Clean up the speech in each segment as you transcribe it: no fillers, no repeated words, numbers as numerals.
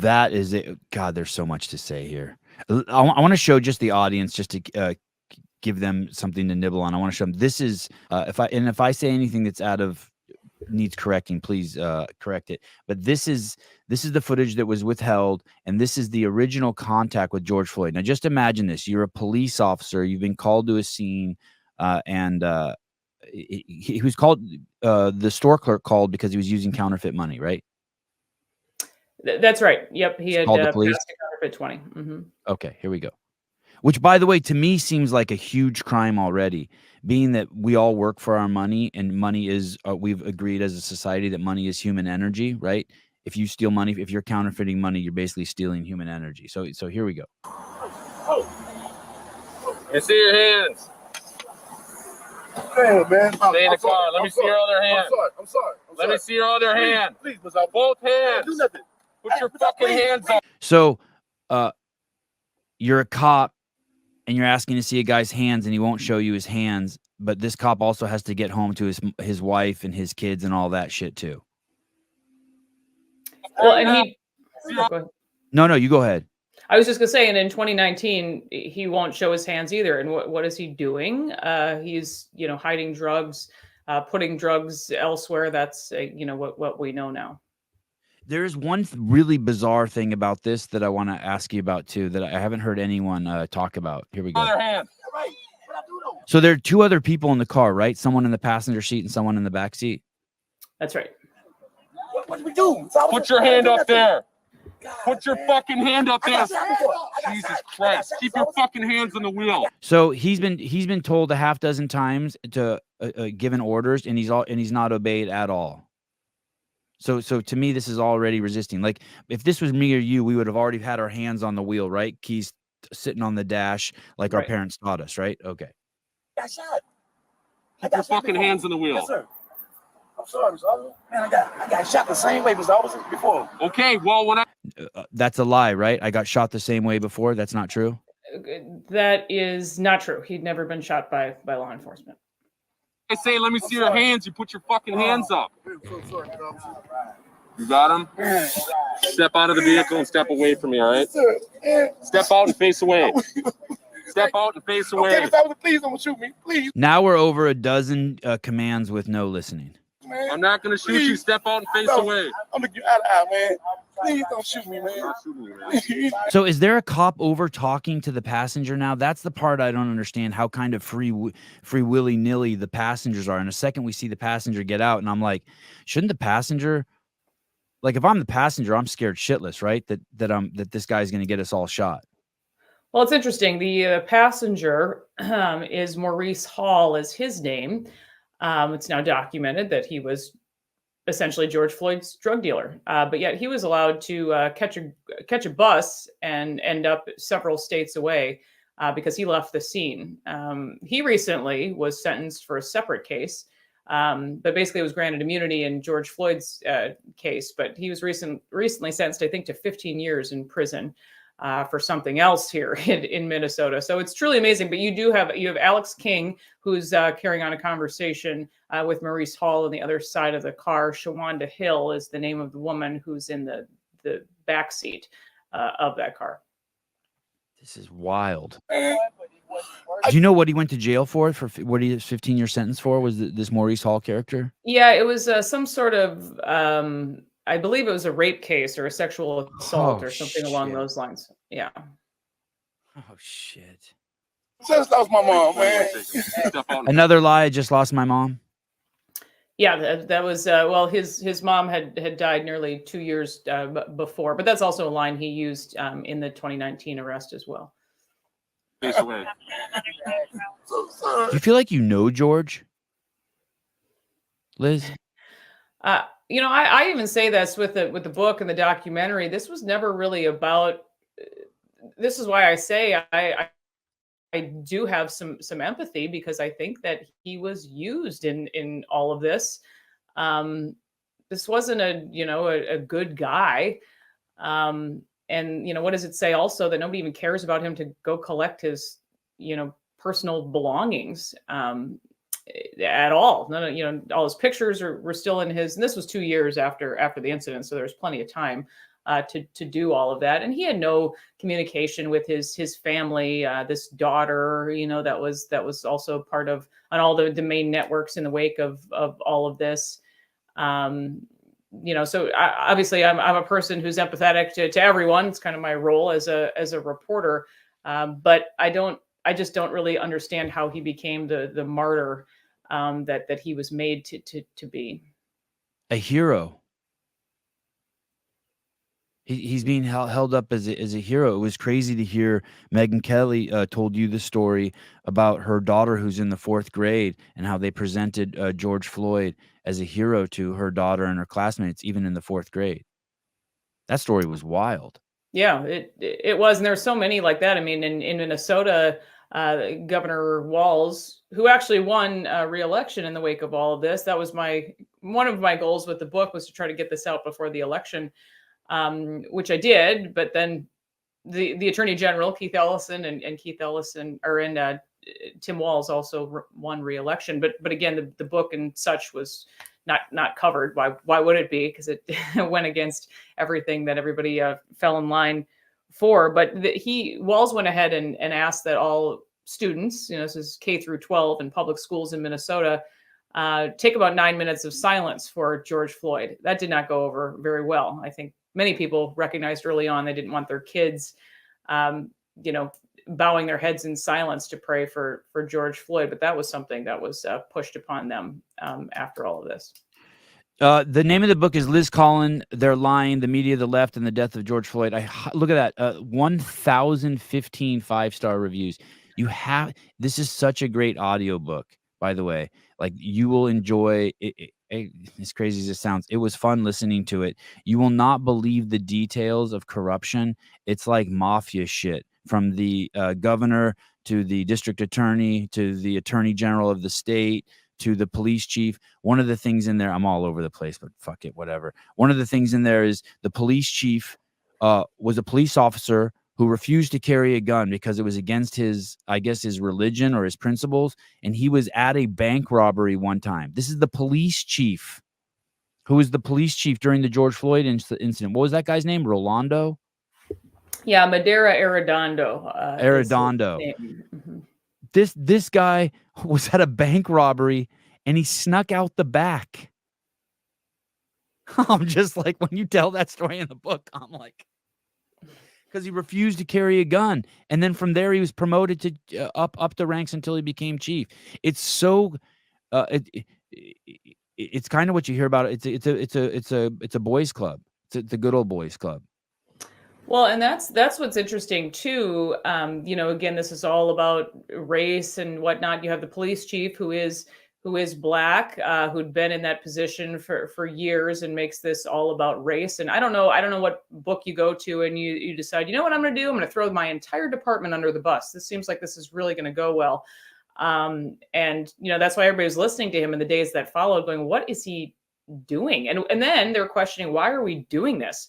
that is it. God, there's so much to say here. I want to show just the audience, just to give them something to nibble on. I want to show them this is if I say anything that's out of needs correcting, please correct it. But this is the footage that was withheld, and this is the original contact with George Floyd. Now, just imagine this: you're a police officer, you've been called to a scene, and he was called. The store clerk called because he was using counterfeit money, right? That's right. Yep, he had called the police. Counterfeit 20. Mm-hmm. Okay, here we go. Which, by the way, to me seems like a huge crime already, being that we all work for our money, and money is, we've agreed as a society that money is human energy, right? If you steal money, if you're counterfeiting money, you're basically stealing human energy. So here we go. I see your hands. Hey, man. Stay in the car. Let me see your other hand. I'm sorry. Let me see your other hand. Please, both hands. Do nothing. Put your fucking hands up. So, you're a cop, and you're asking to see a guy's hands, and he won't show you his hands. But this cop also has to get home to his wife and his kids and all that shit too. Well, and No, you go ahead. I was just gonna say, and in 2019, he won't show his hands either. And what is he doing? He's hiding drugs, putting drugs elsewhere. That's what we know now. There's one really bizarre thing about this that I want to ask you about too, that I haven't heard anyone talk about. Here we go. Other hand. So there are two other people in the car, right? Someone in the passenger seat and someone in the back seat. That's right. What do we do? Put your hand up there. Put your fucking hand up there. Jesus Christ. Keep your fucking hands on the wheel. So he's been told a half dozen times to given orders, and he's not obeyed at all. So to me, this is already resisting. Like, if this was me or you, we would have already had our hands on the wheel, right? Keys sitting on the dash like our parents taught us, right? Okay. Got shot. Keep your fucking hands on the wheel. Yes, sir. I'm sorry, Mr. Officer. Man, I got shot the same way, Mr. Officer, before. Okay, well, when that's a lie, right? I got shot the same way before. That's not true. That is not true. He'd never been shot by law enforcement. I say, let me see your hands. You put your fucking hands up. You got them? Step out of the vehicle and step away from me, all right? Step out and face away. Step out and face away. Okay, Mr. Officer, please don't shoot me, please. Now we're over a dozen commands with no listening. Man, I'm not going to shoot you. Step out and face away. I'm going to get out of eye, man. Please don't shoot me, man. So is there a cop over talking to the passenger now? That's the part I don't understand, how kind of free willy-nilly the passengers are. In a second, we see the passenger get out, and I'm like, shouldn't the passenger, like, if I'm the passenger, I'm scared shitless, right? That this guy's going to get us all shot. Well, it's interesting. The passenger is Maurice Hall, is his name. It's now documented that he was essentially George Floyd's drug dealer, but yet he was allowed to catch a bus and end up several states away because he left the scene. He recently was sentenced for a separate case, but basically was granted immunity in George Floyd's case. But he was recently sentenced, I think, to 15 years in prison for something else here in Minnesota. So it's truly amazing. But you have Alex King, who's carrying on a conversation with Maurice Hall on the other side of the car. Shawanda Hill is the name of the woman who's in the back seat of that car. This is wild. Do you know what he went to jail for what his 15-year sentence for? Was this Maurice Hall character? Yeah, it was some sort of, I believe it was a rape case or a sexual assault or something along those lines. Yeah. Oh, shit. Just lost my mom, man. Another lie, I just lost my mom. Yeah, that was, well, his mom had died nearly 2 years before, but that's also a line he used in the 2019 arrest as well. Face away. So sorry. Do you feel like you know George? Liz? I even say this with the book and the documentary. This was never really about. This is why I say I do have some empathy, because I think that he was used in all of this. This wasn't a good guy. And what does it say also? That nobody even cares about him to go collect his personal belongings at all. None of, all his pictures were still in his, and this was 2 years after the incident, so there's plenty of time. to do all of that. And he had no communication with his family, this daughter, that was also part of on all the main networks in the wake of all of this. So obviously I'm a person who's empathetic to everyone. It's kind of my role as a reporter. But I just don't really understand how he became the martyr that he was made to be. A hero. He's being held up as a hero. It was crazy to hear Megyn Kelly told you the story about her daughter who's in the 4th grade and how they presented George Floyd as a hero to her daughter and her classmates, even in the 4th grade. That story was wild. Yeah, it was. And there's so many like that. I mean, in Minnesota, Governor Walz, who actually won re-election in the wake of all of this. That was one of my goals with the book, was to try to get this out before the election. Which I did, but then the Attorney General, Keith Ellison, and Keith Ellison, Tim Walz also won re-election. But again, the book and such was not covered. Why would it be? Because it went against everything that everybody fell in line for. But Walz went ahead and asked that all students, this is K through 12 in public schools in Minnesota, take about 9 minutes of silence for George Floyd. That did not go over very well. I think many people recognized early on they didn't want their kids, bowing their heads in silence to pray for George Floyd. But that was something that was pushed upon them after all of this. The name of the book is Liz Collin, They're Lying, The Media, the Left, and the Death of George Floyd. Look at that, 1,015 5-star reviews. This is such a great audiobook, by the way. Like, you will enjoy it. As crazy as it sounds, it was fun listening to it. You will not believe the details of corruption. It's like mafia shit, from the governor to the district attorney to the attorney general of the state to the police chief. One of the things in there, I'm all over the place, but fuck it, whatever. One of the things in there is the police chief was a police officer who refused to carry a gun because it was against his religion or his principles. And he was at a bank robbery one time. This is the police chief, who was the police chief during the George Floyd incident. What was that guy's name? Rolando? Yeah, Madera Arredondo. Arredondo. Mm-hmm. This guy was at a bank robbery and he snuck out the back. I'm just like, when you tell that story in the book, I'm like, because he refused to carry a gun, and then from there he was promoted to up the ranks until he became chief. It's so, it's kind of what you hear about. It's a boys' club. It's a good old boys' club. Well, and that's what's interesting too. Again, this is all about race and whatnot. You have the police chief who is Black, who'd been in that position for years, and makes this all about race. And I don't know what book you go to and you decide, you know what I'm going to do? I'm going to throw my entire department under the bus. This seems like this is really going to go well. And that's why everybody was listening to him in the days that followed, going, what is he doing? And then they're questioning, why are we doing this?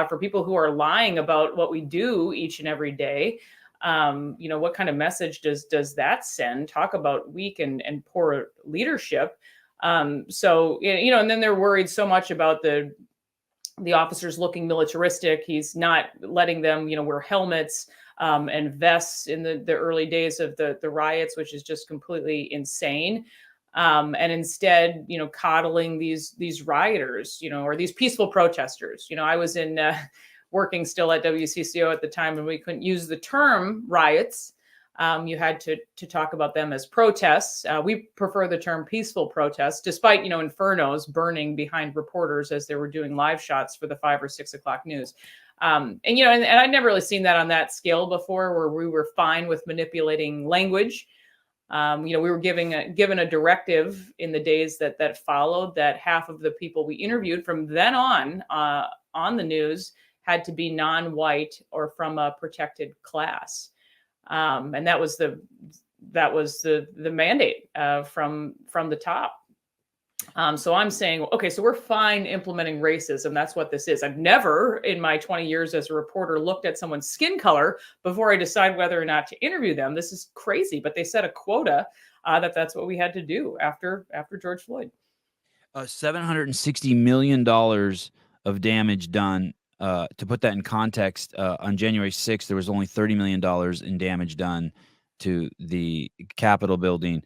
For people who are lying about what we do each and every day. What kind of message does that send? Talk about weak and poor leadership. And then they're worried so much about the officers looking militaristic. He's not letting them, wear helmets and vests in the early days of the riots, which is just completely insane. And instead, coddling these rioters, or these peaceful protesters. I was working still at WCCO at the time, and we couldn't use the term riots. You had to talk about them as protests. We prefer the term peaceful protests, despite, infernos burning behind reporters as they were doing live shots for the 5 or 6 o'clock news. And I'd never really seen that on that scale before, where we were fine with manipulating language. We were given a directive in the days that followed, that half of the people we interviewed from then on the news had to be non-white or from a protected class, and that was the mandate from the top. So I'm saying, okay, so we're fine implementing racism. That's what this is. I've never in my 20 years as a reporter looked at someone's skin color before I decide whether or not to interview them. This is crazy, but they set a quota that's what we had to do after George Floyd. $760 million of damage done to put that in context, on January 6th, there was only $30 million in damage done to the Capitol building.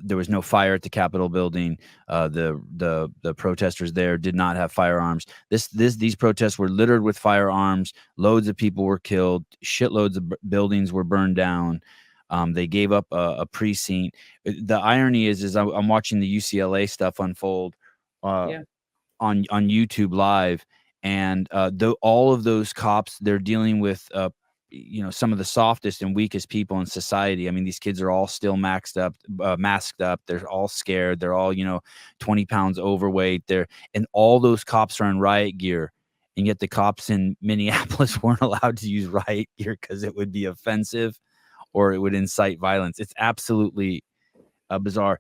There was no fire at the Capitol building. The protesters there did not have firearms. These protests were littered with firearms. Loads of people were killed. Shitloads of buildings were burned down. They gave up a precinct. The irony is I'm watching the UCLA stuff unfold on YouTube Live, and all of those cops, they're dealing with some of the softest and weakest people in society. I mean, these kids are all still masked up. They're all scared. They're all 20 pounds overweight. And all those cops are in riot gear, and yet the cops in Minneapolis weren't allowed to use riot gear because it would be offensive or it would incite violence. It's absolutely bizarre.